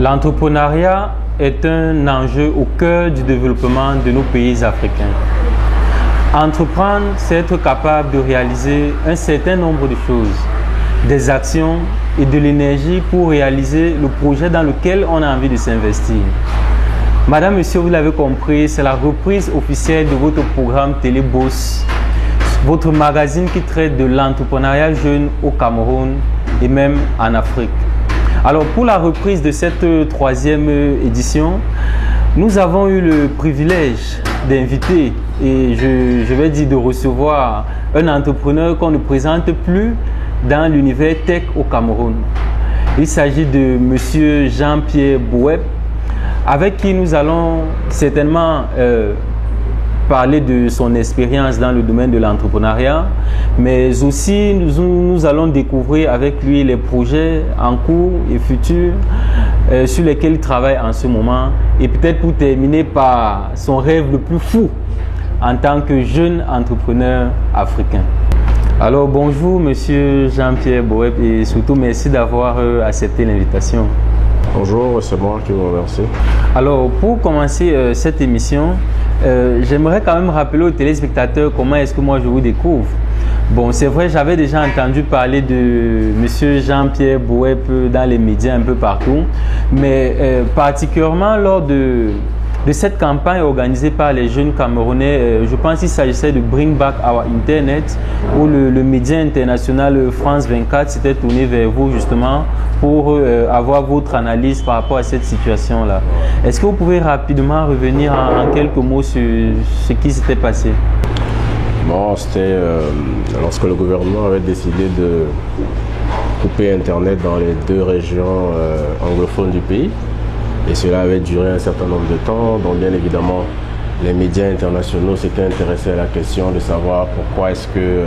L'entrepreneuriat est un enjeu au cœur du développement de nos pays africains. Entreprendre, c'est être capable de réaliser un certain nombre de choses, des actions et de l'énergie pour réaliser le projet dans lequel on a envie de s'investir. Madame, Monsieur, vous l'avez compris, c'est la reprise officielle de votre programme Télé Boss, votre magazine qui traite de l'entrepreneuriat jeune au Cameroun et même en Afrique. Alors, pour la reprise de cette troisième édition, nous avons eu le privilège d'inviter et je vais dire de recevoir un entrepreneur qu'on ne présente plus dans l'univers tech au Cameroun. Il s'agit de Monsieur Jean-Pierre Bouep, avec qui nous allons certainement parler de son expérience dans le domaine de l'entrepreneuriat, mais aussi nous allons découvrir avec lui les projets en cours et futurs sur lesquels il travaille en ce moment, et peut-être pour terminer par son rêve le plus fou en tant que jeune entrepreneur africain. Alors bonjour Monsieur Jean-Pierre Bouep et surtout merci d'avoir accepté l'invitation. Bonjour, c'est moi qui vous remercie. Alors pour commencer cette émission, j'aimerais quand même rappeler aux téléspectateurs comment est-ce que moi je vous découvre. Bon, c'est vrai, j'avais déjà entendu parler de Monsieur Jean-Pierre Bouep dans les médias un peu partout, mais particulièrement lors de cette campagne organisée par les jeunes Camerounais, je pense qu'il s'agissait de Bring Back Our Internet, où le média international France 24 s'était tourné vers vous justement pour avoir votre analyse par rapport à cette situation-là. Est-ce que vous pouvez rapidement revenir en quelques mots sur ce qui s'était passé? Bon, c'était lorsque le gouvernement avait décidé de couper Internet dans les deux régions anglophones du pays. Et cela avait duré un certain nombre de temps, donc bien évidemment les médias internationaux s'étaient intéressés à la question de savoir pourquoi est-ce que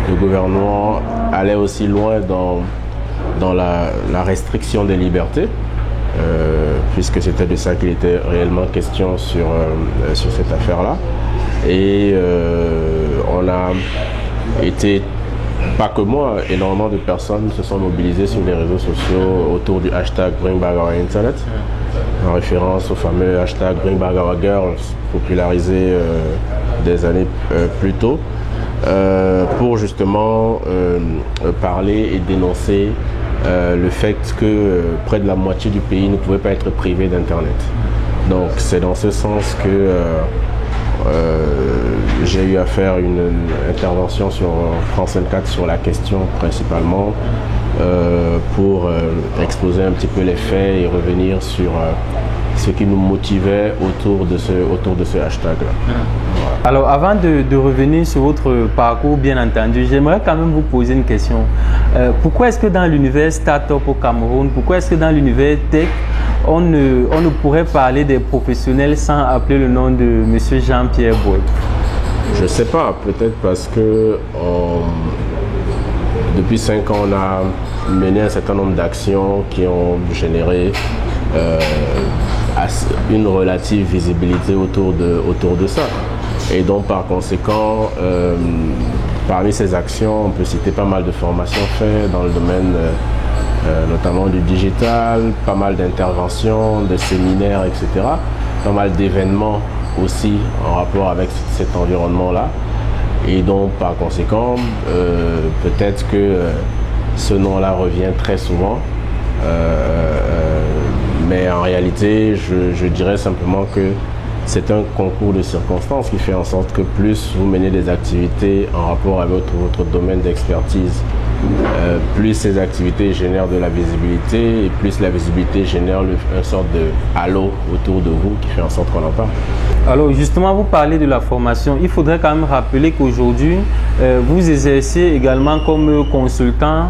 le gouvernement allait aussi loin dans la restriction des libertés, puisque c'était de ça qu'il était réellement question sur cette affaire-là. Et on a été, pas que moi, énormément de personnes se sont mobilisées sur les réseaux sociaux autour du hashtag Bring Back Our Internet, en référence au fameux hashtag Bring Back Our Girls, popularisé des années plus tôt, pour justement parler et dénoncer le fait que près de la moitié du pays ne pouvait pas être privé d'Internet. Donc c'est dans ce sens que j'ai eu à faire une intervention sur France 24 sur la question principalement pour exposer un petit peu les faits et revenir sur ce qui nous motivait autour de ce hashtag-là. Alors avant de revenir sur votre parcours, bien entendu, j'aimerais quand même vous poser une question. Pourquoi est-ce que dans l'univers start-up au Cameroun, pourquoi est-ce que dans l'univers tech, on ne pourrait parler des professionnels sans appeler le nom de M. Jean-Pierre Bouep? Je ne sais pas, peut-être parce que depuis 5 ans, on a mené un certain nombre d'actions qui ont généré une relative visibilité autour de ça. Et donc par conséquent, parmi ces actions, on peut citer pas mal de formations faites dans le domaine notamment du digital, pas mal d'interventions, de séminaires, etc. Pas mal d'événements aussi en rapport avec cet environnement-là. Et donc par conséquent, peut-être que ce nom-là revient très souvent. Mais en réalité, je dirais simplement que c'est un concours de circonstances qui fait en sorte que plus vous menez des activités en rapport avec votre domaine d'expertise, plus ces activités génèrent de la visibilité et plus la visibilité génère une sorte de halo autour de vous qui fait en sorte qu'on en parle. Alors justement, vous parlez de la formation. Il faudrait quand même rappeler qu'aujourd'hui, vous exercez également comme consultant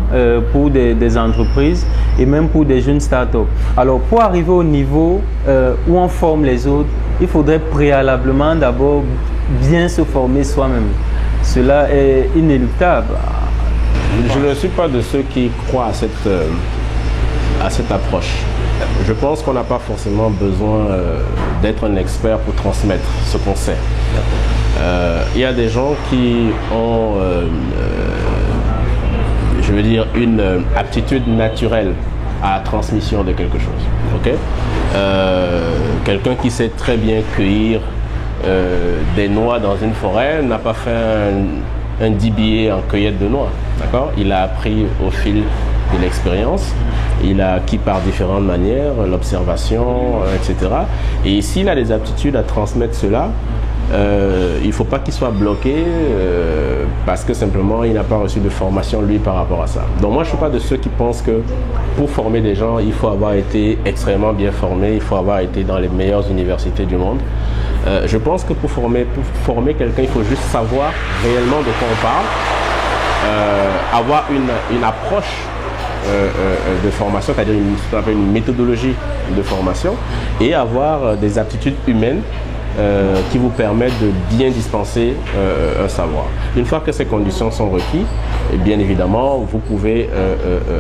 pour des entreprises et même pour des jeunes startups. Alors pour arriver au niveau où on forme les autres, il faudrait préalablement d'abord bien se former soi-même. Cela est inéluctable. Je ne suis pas de ceux qui croient à cette approche. Je pense qu'on n'a pas forcément besoin d'être un expert pour transmettre ce qu'on sait. Il y a des gens qui ont, je veux dire, une aptitude naturelle à la transmission de quelque chose. Okay? Quelqu'un qui sait très bien cueillir des noix dans une forêt n'a pas fait un DBA en cueillette de noix. Il a appris au fil de l'expérience, il a acquis par différentes manières, l'observation, etc. Et s'il a des aptitudes à transmettre cela, il ne faut pas qu'il soit bloqué parce que simplement il n'a pas reçu de formation lui par rapport à ça. Donc moi je ne suis pas de ceux qui pensent que pour former des gens, il faut avoir été extrêmement bien formé, il faut avoir été dans les meilleures universités du monde. Je pense que pour former quelqu'un, il faut juste savoir réellement de quoi on parle, avoir une approche de formation, c'est-à-dire ce qu'on appelle une méthodologie de formation, et avoir des aptitudes humaines qui vous permettent de bien dispenser un savoir. Une fois que ces conditions sont requises, et bien évidemment, vous pouvez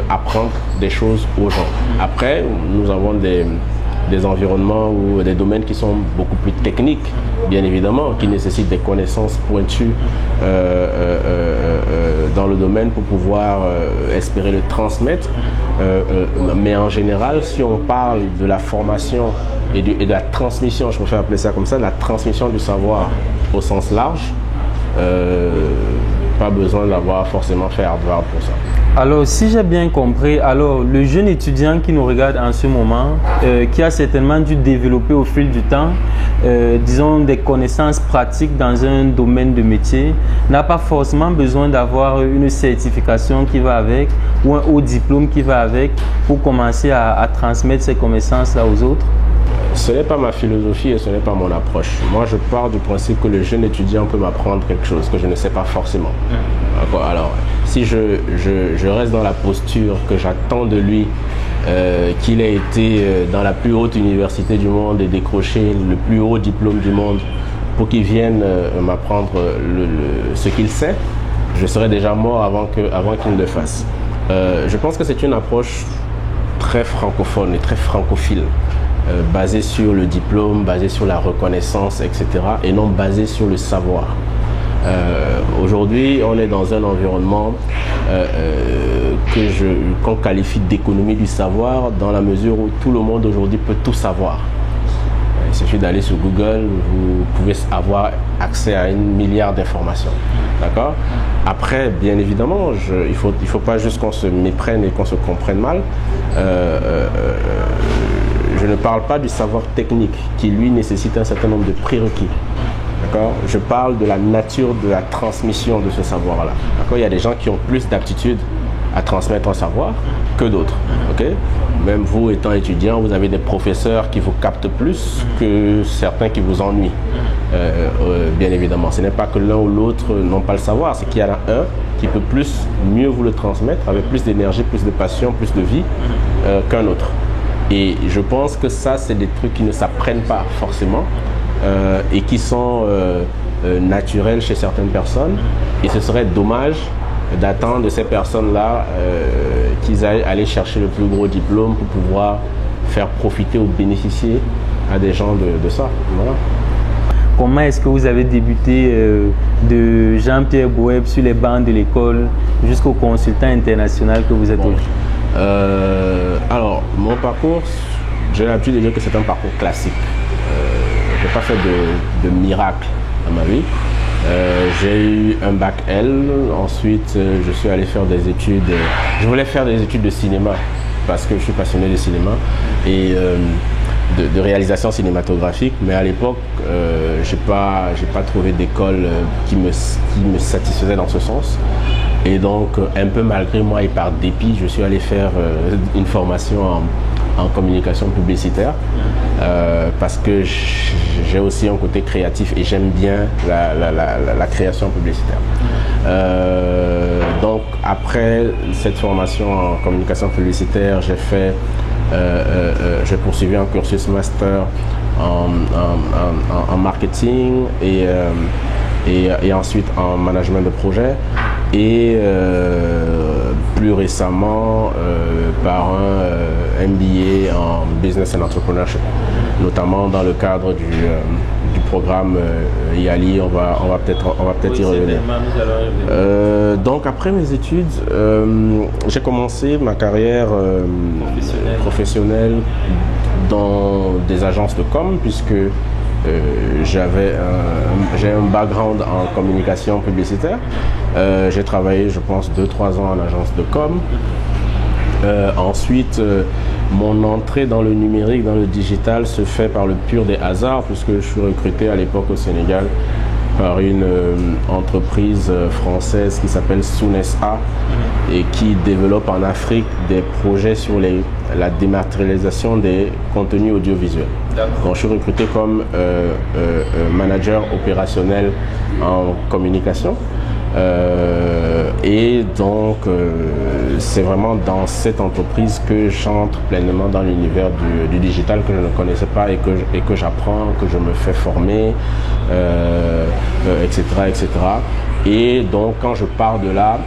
apprendre des choses aux gens. Après, nous avons des environnements ou des domaines qui sont beaucoup plus techniques, bien évidemment, qui nécessitent des connaissances pointues dans le domaine pour pouvoir espérer le transmettre. Mais en général, si on parle de la formation et de la transmission, je préfère appeler ça comme ça, la transmission du savoir au sens large, pas besoin d'avoir forcément fait Harvard pour ça. Alors, si j'ai bien compris, alors le jeune étudiant qui nous regarde en ce moment, qui a certainement dû développer au fil du temps, disons, des connaissances pratiques dans un domaine de métier, n'a pas forcément besoin d'avoir une certification qui va avec ou un haut diplôme qui va avec pour commencer à transmettre ces connaissances-là aux autres. Ce n'est pas ma philosophie et ce n'est pas mon approche. Moi, je pars du principe que le jeune étudiant peut m'apprendre quelque chose que je ne sais pas forcément. Alors, si je reste dans la posture que j'attends de lui, qu'il ait été dans la plus haute université du monde et décroché le plus haut diplôme du monde pour qu'il vienne m'apprendre ce qu'il sait, je serai déjà mort avant qu'il ne le fasse. Je pense que c'est une approche très francophone et très francophile. Basé sur le diplôme, basé sur la reconnaissance, etc. et non basé sur le savoir. Aujourd'hui, on est dans un environnement qu'on qualifie d'économie du savoir dans la mesure où tout le monde aujourd'hui peut tout savoir. Il suffit d'aller sur Google, vous pouvez avoir accès à 1 milliard d'informations. D'accord ? Après, bien évidemment, il faut pas juste qu'on se méprenne et qu'on se comprenne mal. Je ne parle pas du savoir technique qui, lui, nécessite un certain nombre de prérequis. D'accord ? Je parle de la nature de la transmission de ce savoir-là. D'accord ? Il y a des gens qui ont plus d'aptitude à transmettre un savoir que d'autres. Okay ? Même vous, étant étudiant, vous avez des professeurs qui vous captent plus que certains qui vous ennuient. Bien évidemment, ce n'est pas que l'un ou l'autre n'ont pas le savoir, c'est qu'il y en a un qui peut mieux vous le transmettre avec plus d'énergie, plus de passion, plus de vie qu'un autre. Et je pense que ça, c'est des trucs qui ne s'apprennent pas forcément et qui sont naturels chez certaines personnes. Et ce serait dommage d'attendre de ces personnes-là qu'ils aillent aller chercher le plus gros diplôme pour pouvoir faire profiter ou bénéficier à des gens de ça. Voilà. Comment est-ce que vous avez débuté de Jean-Pierre Boueb sur les bancs de l'école jusqu'au consultant international que vous êtes aujourd'hui? Alors, mon parcours, j'ai l'habitude de dire que c'est un parcours classique. Je n'ai pas fait de miracle dans ma vie. J'ai eu un bac L, ensuite je suis allé faire des études. Je voulais faire des études de cinéma parce que je suis passionné de cinéma et de réalisation cinématographique, mais à l'époque, j'ai pas trouvé d'école qui me satisfaisait dans ce sens. Et donc, un peu malgré moi et par dépit, je suis allé faire une formation en communication publicitaire parce que j'ai aussi un côté créatif et j'aime bien la création publicitaire. Donc, après cette formation en communication publicitaire, j'ai poursuivi un cursus master en marketing et ensuite en management de projet. Et plus récemment par un MBA en Business and Entrepreneurship, notamment dans le cadre du programme YALI, on va peut-être y revenir. Donc après mes études, j'ai commencé ma carrière professionnelle dans des agences de com, puisque j'ai un background en communication publicitaire. J'ai travaillé, je pense, 2-3 ans en agence de com. Ensuite, mon entrée dans le numérique, dans le digital, se fait par le pur des hasards, puisque je suis recruté à l'époque au Sénégal par une entreprise française qui s'appelle Sounesa et qui développe en Afrique des projets sur la dématérialisation des contenus audiovisuels. Donc je suis recruté comme manager opérationnel en communication. Et donc c'est vraiment dans cette entreprise que j'entre pleinement dans l'univers du digital que je ne connaissais pas et que j'apprends, que je me fais former, etc., etc. Et donc quand je pars de là,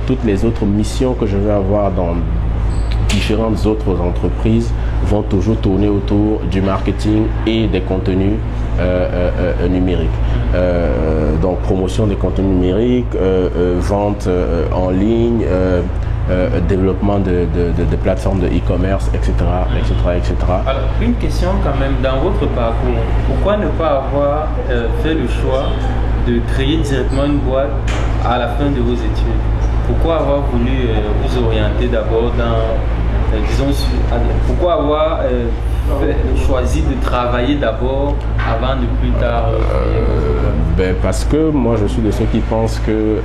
toutes les autres missions que je vais avoir dans différentes autres entreprises vont toujours tourner autour du marketing et des contenus numériques. Donc promotion des contenus numériques, vente en ligne, développement de plateformes de e-commerce, etc., etc., etc. Alors, une question quand même, dans votre parcours, pourquoi ne pas avoir fait le choix de créer directement une boîte à la fin de vos études? Pourquoi avoir voulu vous orienter d'abord dans, pourquoi avoir choisi de travailler d'abord avant de plus tard parce que moi je suis de ceux qui pensent que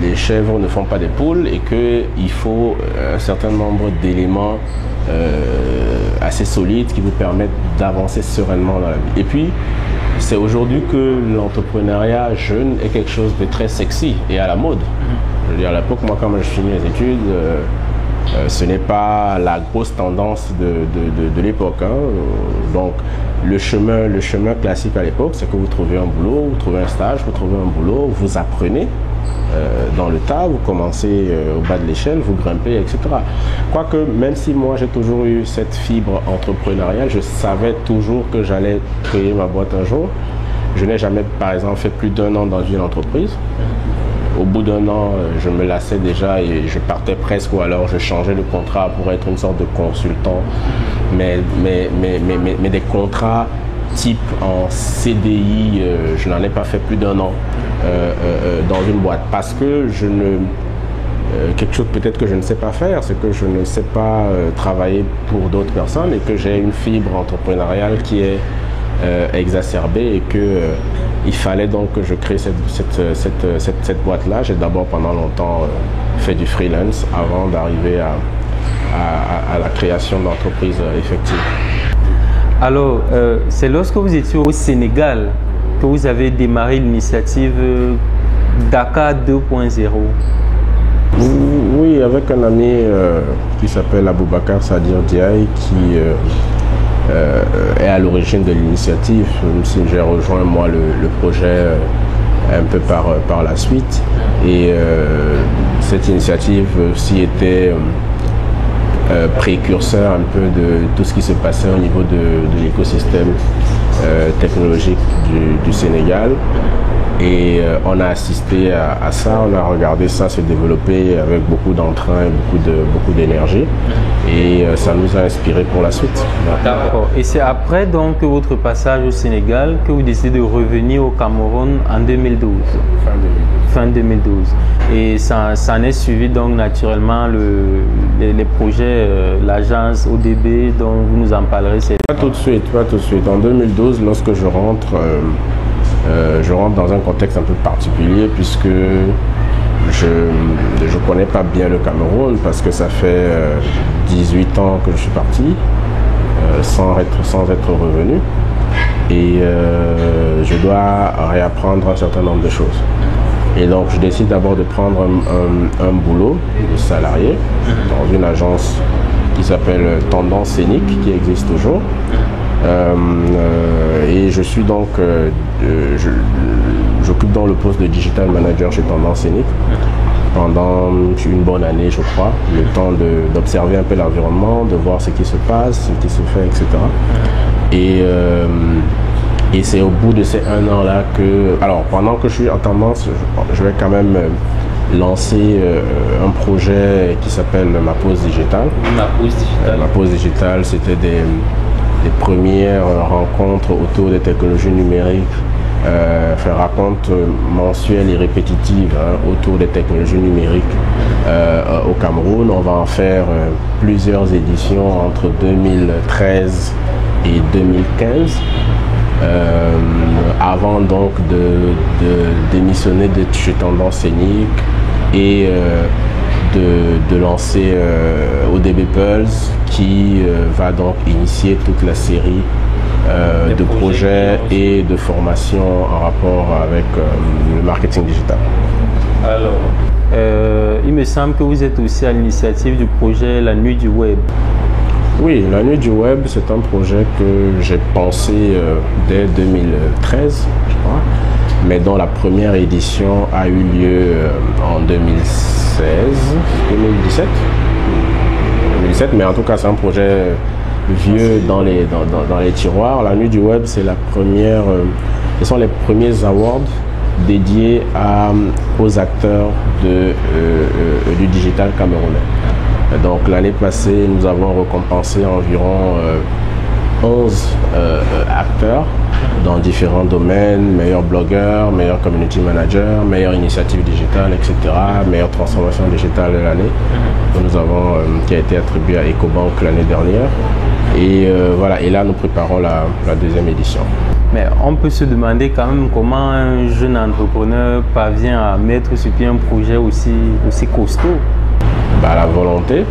les chèvres ne font pas des poules et qu'il faut un certain nombre d'éléments assez solides qui vous permettent d'avancer sereinement dans la vie. Et puis, c'est aujourd'hui que l'entrepreneuriat jeune est quelque chose de très sexy et à la mode. Je veux dire, à l'époque, moi, quand je finis mes études, ce n'est pas la grosse tendance de l'époque. Hein. Donc, le chemin classique à l'époque, c'est que vous trouvez un boulot, vous trouvez un stage, vous trouvez un boulot, vous apprenez dans le tas, vous commencez au bas de l'échelle, vous grimpez, etc. Quoique, même si moi j'ai toujours eu cette fibre entrepreneuriale, je savais toujours que j'allais créer ma boîte un jour. Je n'ai jamais, par exemple, fait plus d'1 an dans une entreprise. Au bout d'1 an, je me lassais déjà et je partais presque, ou alors je changeais de contrat pour être une sorte de consultant. Mais des contrats type en CDI, je n'en ai pas fait plus d'1 an dans une boîte. Parce que quelque chose peut-être que je ne sais pas faire, c'est que je ne sais pas travailler pour d'autres personnes et que j'ai une fibre entrepreneuriale qui est exacerbée et que il fallait donc que je crée cette boîte-là. J'ai d'abord pendant longtemps fait du freelance avant d'arriver à la création d'entreprises effectives. Alors, c'est lorsque vous étiez au Sénégal que vous avez démarré l'initiative Dakar 2.0. Oui, avec un ami qui s'appelle Aboubakar Sadir Diaye qui est à l'origine de l'initiative, même si j'ai rejoint moi le projet un peu par la suite. Et cette initiative aussi était précurseur un peu de tout ce qui se passait au niveau de l'écosystème technologique du Sénégal. Et on a assisté à ça, on a regardé ça se développer avec beaucoup d'entrain et beaucoup d'énergie. Et ça nous a inspiré pour la suite. D'accord. Et c'est après donc votre passage au Sénégal que vous décidez de revenir au Cameroun en 2012. Fin 2012. Et ça en est suivi donc naturellement les projets, l'agence ODB dont vous nous en parlerez. Pas tout de suite. En 2012, lorsque je rentre dans un contexte un peu particulier puisque je ne connais pas bien le Cameroun parce que ça fait 18 ans que je suis parti sans être revenu et je dois réapprendre un certain nombre de choses. Et donc je décide d'abord de prendre un boulot de salarié dans une agence qui s'appelle Tendance Scénique qui existe toujours. Et je suis donc, j'occupe dans le poste de digital manager chez Tendance Scénique. pendant une bonne année, je crois, le temps d'observer un peu l'environnement, de voir ce qui se passe, ce qui se fait, etc. Et c'est au bout de ces 1 an-là que... Alors, pendant que je suis en tendance, je vais quand même lancer un projet qui s'appelle Ma Pause Digitale. Ma Pause Digitale. Ma Pause Digitale, c'était des premières rencontres autour des technologies numériques, rencontres mensuelles et répétitives autour des technologies numériques au Cameroun. On va en faire plusieurs éditions entre 2013 et 2015. Avant donc de démissionner de chez Tendance Scénique et de lancer ODB Pulse qui va donc initier toute la série de projets et de formations en rapport avec le marketing digital. Alors, il me semble que vous êtes aussi à l'initiative du projet La Nuit du Web. Oui, La Nuit du Web, c'est un projet que j'ai pensé dès 2013, je crois, mais dont la première édition a eu lieu en 2017, mais en tout cas c'est un projet vieux dans les tiroirs. La Nuit du Web, c'est la première, ce sont les premiers awards dédiés aux acteurs du digital camerounais. Donc l'année passée, nous avons récompensé environ 11 acteurs dans différents domaines, meilleurs blogueurs, meilleurs community managers, meilleure initiative digitale, etc., meilleure transformation digitale de l'année, qui a été attribuée à EcoBank l'année dernière. Et voilà, et là nous préparons la deuxième édition. Mais on peut se demander quand même comment un jeune entrepreneur parvient à mettre sur pied un projet aussi costaud. La volonté.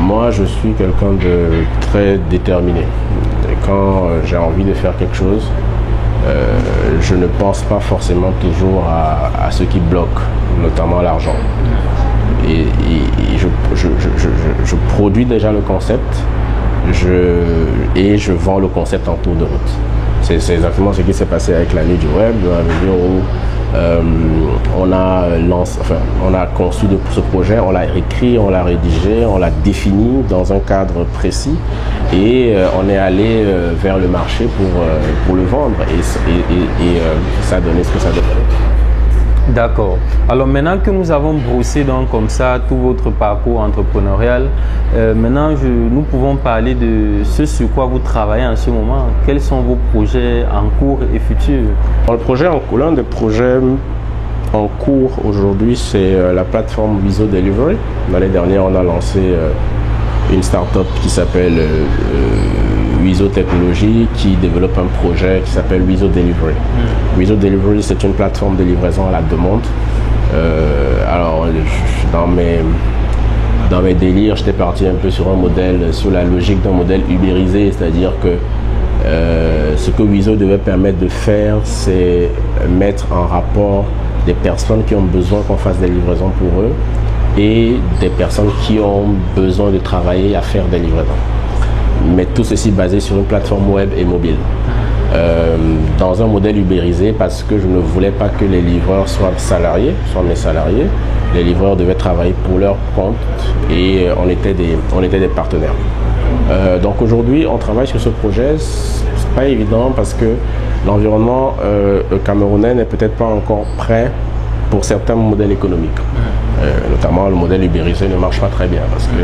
Moi, je suis quelqu'un de très déterminé. Et quand j'ai envie de faire quelque chose, je ne pense pas forcément toujours à ce qui bloque, notamment l'argent. Et je produis déjà le concept et je vends le concept en cours de route. C'est exactement ce qui s'est passé avec La Nuit du Web, dans la mesure où on a conçu ce projet, on l'a écrit, on l'a rédigé, on l'a défini dans un cadre précis et on est allé vers le marché pour le vendre et ça a donné ce que ça donnait. D'accord. Alors maintenant que nous avons brossé donc comme ça tout votre parcours entrepreneurial, maintenant nous pouvons parler de ce sur quoi vous travaillez en ce moment. Quels sont vos projets en cours et futurs? L'un des projets en cours aujourd'hui, c'est la plateforme Wizo Delivery. L'année dernière, on a lancé une start-up qui s'appelle Wizo Technologies qui développe un projet qui s'appelle Wizo Delivery. Wizo Delivery, c'est une plateforme de livraison à la demande. Alors, dans mes délires, j'étais parti un peu sur la logique d'un modèle ubérisé, c'est-à-dire que ce que Wizo devait permettre de faire, c'est mettre en rapport des personnes qui ont besoin qu'on fasse des livraisons pour eux et des personnes qui ont besoin de travailler à faire des livraisons. Mais tout ceci basé sur une plateforme web et mobile. Dans un modèle ubérisé parce que je ne voulais pas que les livreurs soient mes salariés. Les livreurs devaient travailler pour leur compte et on était des partenaires. Donc aujourd'hui, on travaille sur ce projet. C'est pas évident parce que l'environnement camerounais n'est peut-être pas encore prêt pour certains modèles économiques. Notamment le modèle ubérisé ne marche pas très bien parce que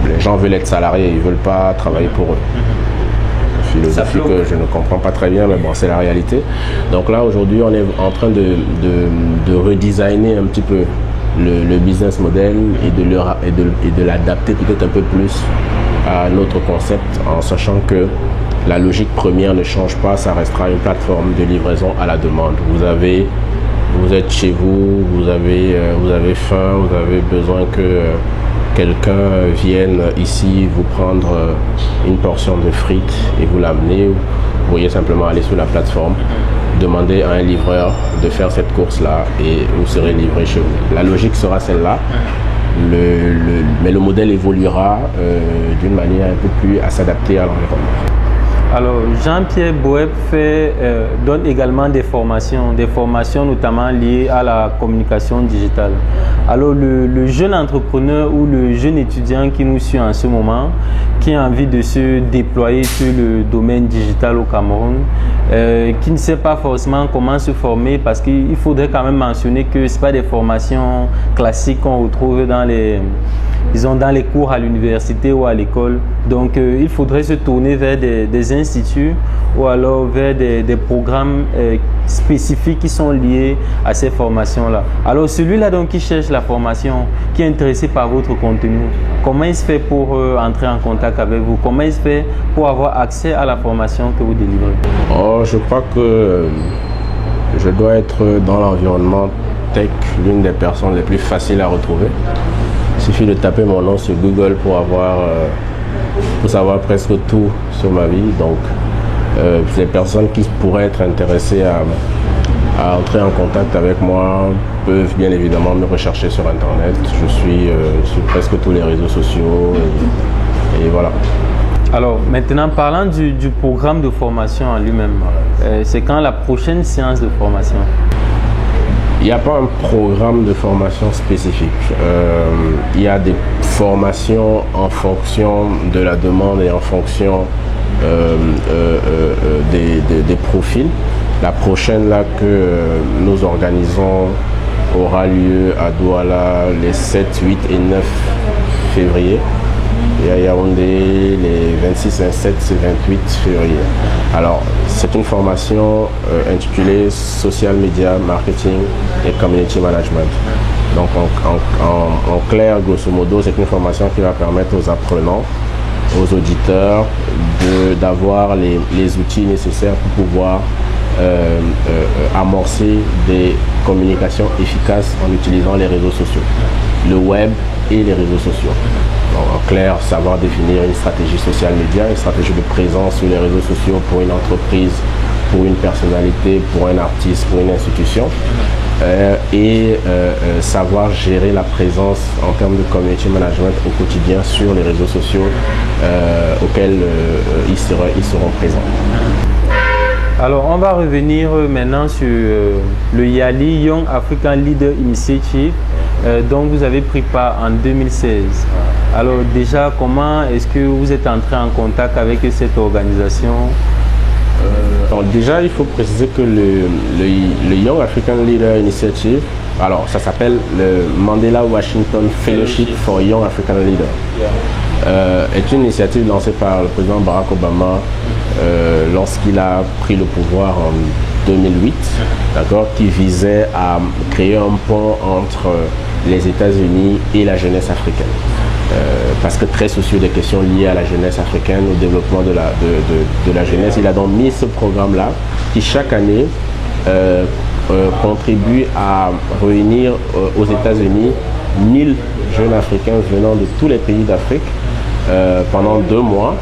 les gens veulent être salariés, ils ne veulent pas travailler pour eux. Philosophie que je ne comprends pas très bien, mais bon, c'est la réalité. Donc là, aujourd'hui, on est en train de redesigner un petit peu le business model et de l'adapter peut-être un peu plus à notre concept, en sachant que la logique première ne change pas, ça restera une plateforme de livraison à la demande. Vous êtes chez vous, vous avez faim, vous avez besoin que quelqu'un vienne ici vous prendre une portion de frites et vous l'amener. Vous pourriez simplement aller sur la plateforme, demander à un livreur de faire cette course-là et vous serez livré chez vous. La logique sera celle-là, mais le modèle évoluera d'une manière un peu plus à s'adapter à l'environnement. Alors, Jean-Pierre Boep donne également des formations notamment liées à la communication digitale. Alors, le jeune entrepreneur ou le jeune étudiant qui nous suit en ce moment, qui a envie de se déployer sur le domaine digital au Cameroun, qui ne sait pas forcément comment se former, parce qu'il faudrait quand même mentionner que ce n'est pas des formations classiques qu'on retrouve dans les cours à l'université ou à l'école. Donc, il faudrait se tourner vers des instituts ou alors vers des programmes spécifiques qui sont liés à ces formations-là. Alors, celui-là donc qui cherche la formation, qui est intéressé par votre contenu, comment il se fait pour entrer en contact avec vous? Comment il se fait pour avoir accès à la formation que vous délivrez? Oh, je crois que je dois être dans l'environnement tech, l'une des personnes les plus faciles à retrouver. Il suffit de taper mon nom sur Google pour savoir presque tout sur ma vie. Donc, les personnes qui pourraient être intéressées à entrer en contact avec moi peuvent bien évidemment me rechercher sur Internet. Je suis sur presque tous les réseaux sociaux et voilà. Alors, maintenant, parlant du programme de formation en lui-même, c'est quand la prochaine séance de formation? Il n'y a pas un programme de formation spécifique. Il y a des formations en fonction de la demande et en fonction des profils. La prochaine là que nous organisons aura lieu à Douala les 7, 8 et 9 février. Et à Yaoundé les 26, 27 et 28 février. Alors, c'est une formation intitulée Social Media Marketing et Community Management. Donc, en clair, grosso modo, c'est une formation qui va permettre aux apprenants, aux auditeurs, d'avoir les outils nécessaires pour pouvoir amorcer des communications efficaces en utilisant les réseaux sociaux, le web et les réseaux sociaux. Donc, en clair, savoir définir une stratégie social média, une stratégie de présence sur les réseaux sociaux pour une entreprise, pour une personnalité, pour un artiste, pour une institution, savoir gérer la présence en termes de community management au quotidien sur les réseaux sociaux auxquels ils seront présents. Alors, on va revenir maintenant sur le YALI, Young African Leader Initiative, dont vous avez pris part en 2016. Alors déjà, comment est-ce que vous êtes entré en contact avec cette organisation? Donc déjà, il faut préciser que le Young African Leader Initiative, alors ça s'appelle le Mandela Washington Fellowship for Young African Leaders, est une initiative lancée par le président Barack Obama lorsqu'il a pris le pouvoir en 2008, qui visait à créer un pont entre les États-Unis et la jeunesse africaine. Parce que très soucieux des questions liées à la jeunesse africaine, au développement de la jeunesse. Il a donc mis ce programme-là qui chaque année contribue à réunir aux États-Unis 1000 jeunes Africains venant de tous les pays d'Afrique pendant 2 mois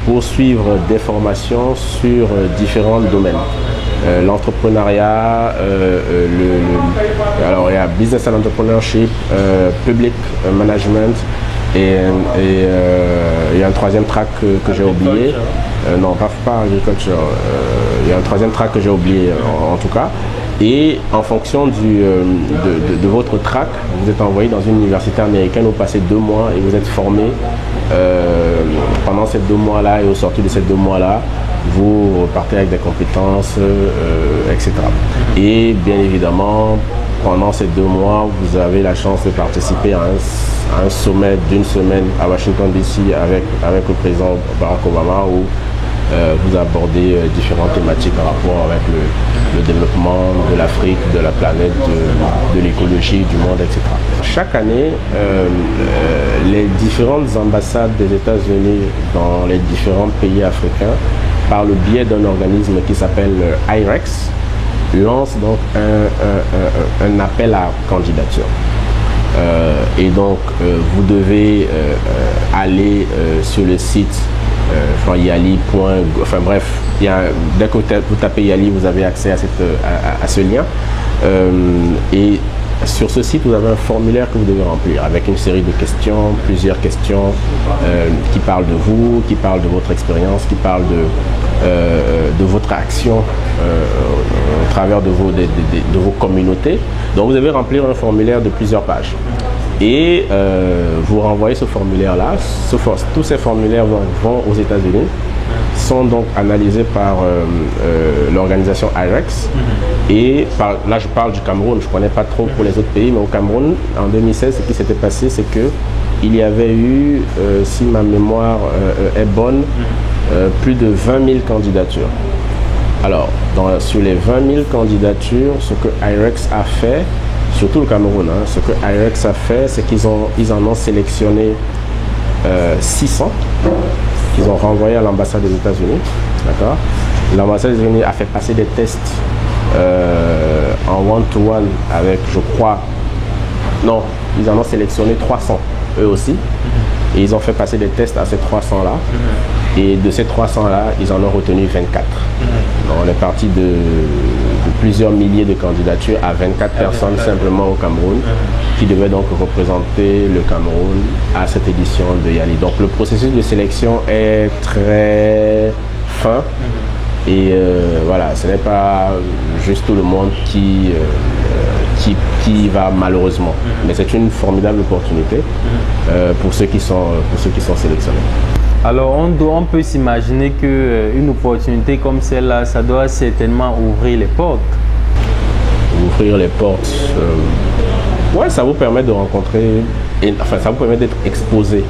pour suivre des formations sur différents domaines. L'entrepreneuriat, alors il y a business and entrepreneurship, public management et il y a un troisième track que j'ai oublié. Non, pas agriculture. Il y a un troisième track que j'ai oublié en tout cas. Et en fonction de votre track, vous êtes envoyé dans une université américaine, vous passez 2 mois et vous êtes formé pendant ces 2 mois-là, et au sortir de ces 2 mois-là, vous repartez avec des compétences, etc. Et bien évidemment, pendant ces 2 mois, vous avez la chance de participer à un sommet d'1 semaine à Washington DC avec le président Barack Obama, où vous abordez différentes thématiques en rapport avec le développement de l'Afrique, de la planète, de l'écologie, du monde, etc. Chaque année, les différentes ambassades des États-Unis dans les différents pays africains, par le biais d'un organisme qui s'appelle IREX, lancent donc un appel à candidature. Et donc, vous devez aller sur le site YALI. Enfin bref, dès que vous tapez YALI, vous avez accès à ce lien. Et sur ce site, vous avez un formulaire que vous devez remplir avec une série de questions, plusieurs questions qui parlent de vous, qui parlent de votre expérience, qui parlent de votre action au travers de vos communautés. Donc vous devez remplir un formulaire de plusieurs pages. Et vous renvoyez ce formulaire-là. Tous ces formulaires vont aux États-Unis, sont donc analysés par l'organisation IREX. Et là, je parle du Cameroun, je ne connais pas trop pour les autres pays, mais au Cameroun, en 2016, ce qui s'était passé, c'est qu'il y avait eu, si ma mémoire est bonne, plus de 20 000 candidatures. Alors, sur les 20 000 candidatures, ce que IREX a fait, surtout le Cameroun, hein, ce que IREX a fait, c'est qu'ils en ont sélectionné 600 qu'ils ont renvoyé à l'ambassade des États-Unis. D'accord. L'ambassade des États-Unis a fait passer des tests en one-to-one avec, je crois, non, ils en ont sélectionné 300 eux aussi. Et ils ont fait passer des tests à ces 300-là. Et de ces 300-là, ils en ont retenu 24. Donc on est parti de plusieurs milliers de candidatures à 24 personnes simplement au Cameroun qui devaient donc représenter le Cameroun à cette édition de Yali. Donc le processus de sélection est très fin. Et voilà, ce n'est pas juste tout le monde qui va malheureusement. Mais c'est une formidable opportunité pour ceux qui sont sélectionnés. Alors on peut s'imaginer qu'une opportunité comme celle-là, ça doit certainement ouvrir les portes. Ouvrir les portes, ouais, ça vous permet de rencontrer, enfin ça vous permet d'être exposé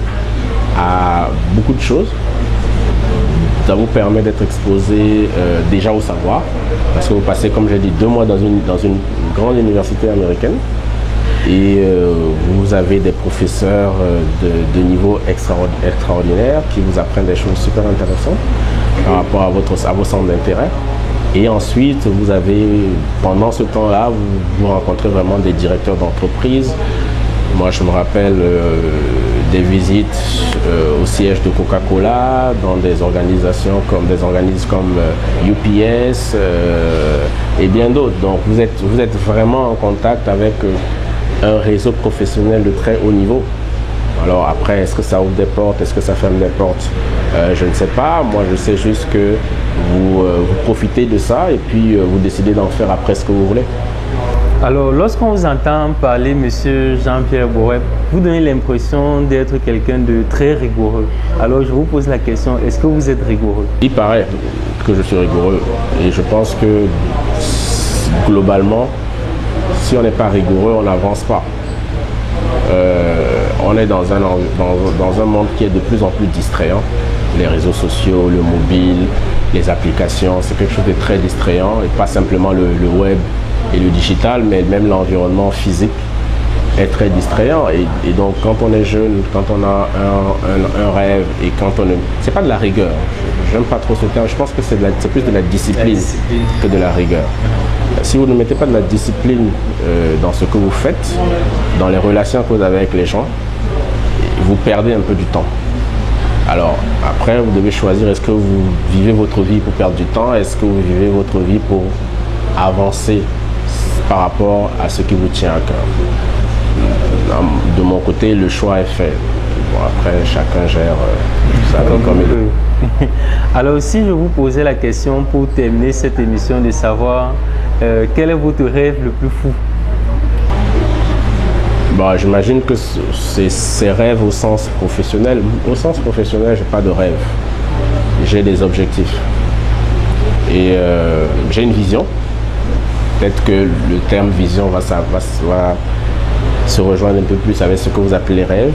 à beaucoup de choses. Ça vous permet d'être exposé déjà au savoir, parce que vous passez, comme j'ai dit, 2 mois dans une grande université américaine et vous avez des professeurs de niveau extraordinaire qui vous apprennent des choses super intéressantes par rapport à vos centres d'intérêt. Et ensuite, vous avez, pendant ce temps-là, vous rencontrez vraiment des directeurs d'entreprise. Moi, je me rappelle des visites au siège de Coca-Cola, dans des organismes comme UPS et bien d'autres. Donc, vous êtes vraiment en contact avec un réseau professionnel de très haut niveau. Alors après, est-ce que ça ouvre des portes, est-ce que ça ferme des portes, je ne sais pas. Moi, je sais juste que vous profitez de ça et puis vous décidez d'en faire après ce que vous voulez. Alors, lorsqu'on vous entend parler, monsieur Jean-Pierre Boret, vous donnez l'impression d'être quelqu'un de très rigoureux. Alors, je vous pose la question, est-ce que vous êtes rigoureux? Il paraît que je suis rigoureux et je pense que globalement, si on n'est pas rigoureux, on n'avance pas. On est dans un monde qui est de plus en plus distrayant. Les réseaux sociaux, le mobile, les applications, c'est quelque chose de très distrayant et pas simplement le web et le digital, mais même l'environnement physique est très distrayant. Et donc, quand on est jeune, quand on a un rêve et quand on ne... C'est pas de la rigueur. J'aime pas trop ce terme. Je pense que c'est plus de la discipline que de la rigueur. Si vous ne mettez pas de la discipline dans ce que vous faites, dans les relations que vous avez avec les gens, vous perdez un peu du temps. Alors, après, vous devez choisir, est-ce que vous vivez votre vie pour perdre du temps? Est-ce que vous vivez votre vie pour avancer par rapport à ce qui vous tient à cœur? De mon côté, le choix est fait. Bon, après, chacun gère ça comme il veut. Alors, si je vous posais la question pour terminer cette émission de savoir quel est votre rêve le plus fou? Bon, j'imagine que c'est rêve au sens professionnel. Au sens professionnel, je n'ai pas de rêve. J'ai des objectifs. Et j'ai une vision. Peut-être que le terme vision va se rejoindre un peu plus avec ce que vous appelez rêve.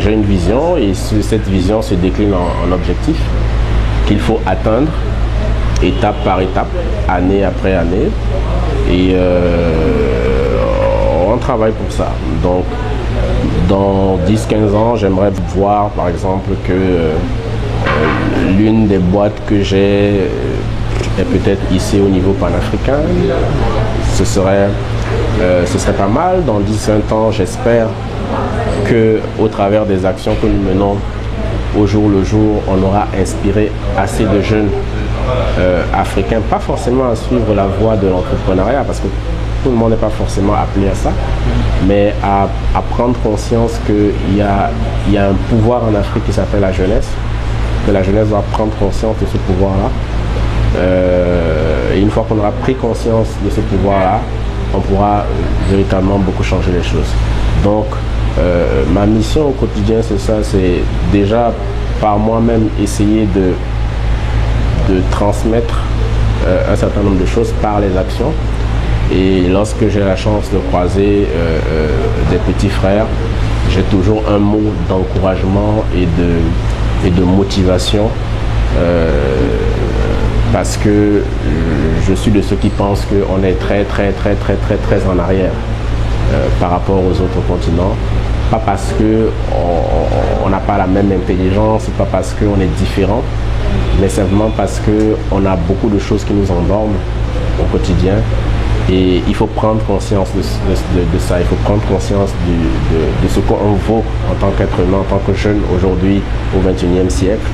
J'ai une vision et cette vision se décline en objectifs qu'il faut atteindre étape par étape, année après année. Et on travaille pour ça. Donc, dans 10-15 ans, j'aimerais voir, par exemple, que l'une des boîtes que j'ai est peut-être ici au niveau panafricain. Ce serait pas mal. Dans 10-20 ans, j'espère qu'au travers des actions que nous menons au jour le jour, on aura inspiré assez de jeunes africains, pas forcément à suivre la voie de l'entrepreneuriat, parce que tout le monde n'est pas forcément appelé à ça, mais à prendre conscience qu'il y a un pouvoir en Afrique qui s'appelle la jeunesse que la jeunesse doit prendre conscience de ce pouvoir-là. Et une fois qu'on aura pris conscience de ce pouvoir-là, on pourra véritablement beaucoup changer les choses. Donc, ma mission au quotidien, c'est ça, c'est déjà par moi-même essayer de transmettre un certain nombre de choses par les actions. Et lorsque j'ai la chance de croiser des petits frères, j'ai toujours un mot d'encouragement et de motivation parce que je suis de ceux qui pensent qu'on est très en arrière par rapport aux autres continents. Pas parce qu'on n'a pas la même intelligence, pas parce qu'on est différent, mais simplement parce qu'on a beaucoup de choses qui nous endorment au quotidien. Et il faut prendre conscience de ça, il faut prendre conscience de ce qu'on vaut en tant qu'être humain, en tant que jeune aujourd'hui au XXIe siècle.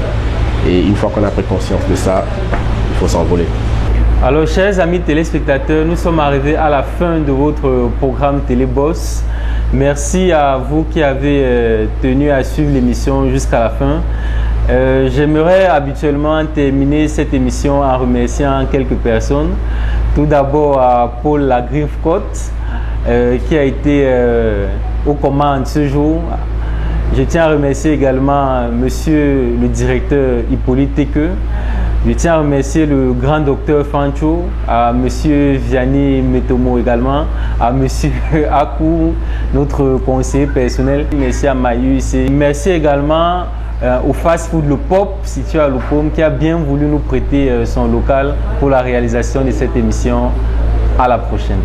Et une fois qu'on a pris conscience de ça, il faut s'envoler. Alors, chers amis téléspectateurs, nous sommes arrivés à la fin de votre programme Téléboss. Merci à vous qui avez tenu à suivre l'émission jusqu'à la fin. J'aimerais habituellement terminer cette émission en remerciant quelques personnes. Tout d'abord à Paul Lagriffe-Côte qui a été aux commandes ce jour. Je tiens à remercier également Monsieur le directeur Hippolyte Teke. Je tiens à remercier le grand docteur Fancho, à Monsieur Vianney Metomo également, à Monsieur Akou, notre conseiller personnel. Merci à Mayus. Merci également au Fast Food Le Pop, situé à Lopom, qui a bien voulu nous prêter son local pour la réalisation de cette émission. À la prochaine.